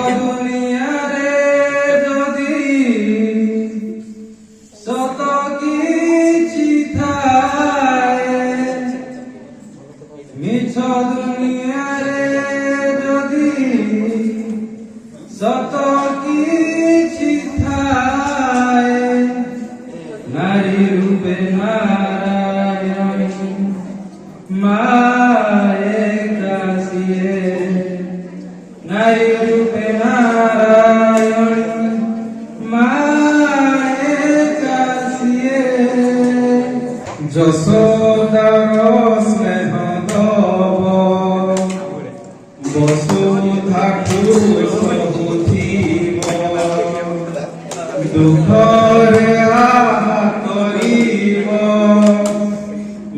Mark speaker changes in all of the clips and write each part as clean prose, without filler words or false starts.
Speaker 1: দুনিয়ারে যদি শত কিছু থাকে মিছ দুনিয়ারে যদি শত কিছু থাকে নারী রূপে নারায়ণ মায়ে কাশিয়ে নারী রূপে নারায়ণ মায়ে কাশিয়ে যশোদার স্নেহ দব বসুধাঠু সবুথিব দুঃখরে আহা করিব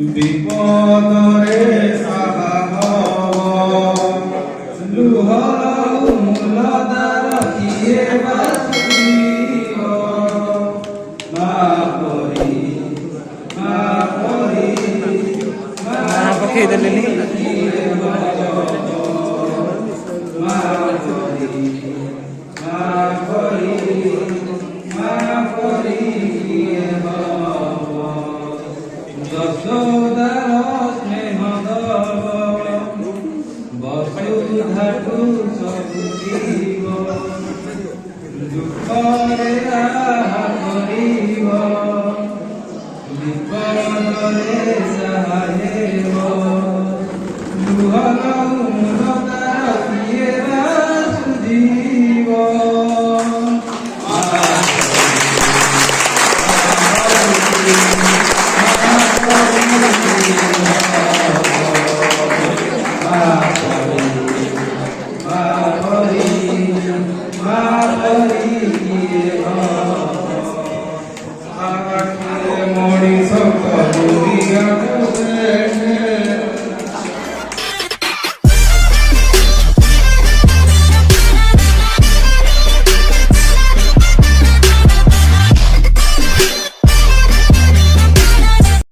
Speaker 1: বিপদরে সাহা লুহ মূলদার কিয়ে বাসিব মা পরি
Speaker 2: পক্ষে দেলেনি
Speaker 1: যশোদার স্নেহ দব বসুধাঠু সবুথিব দুঃখরে আহা করিব বিপদরে সাহায্য লুহ মূলদার কিয়ে সুজীব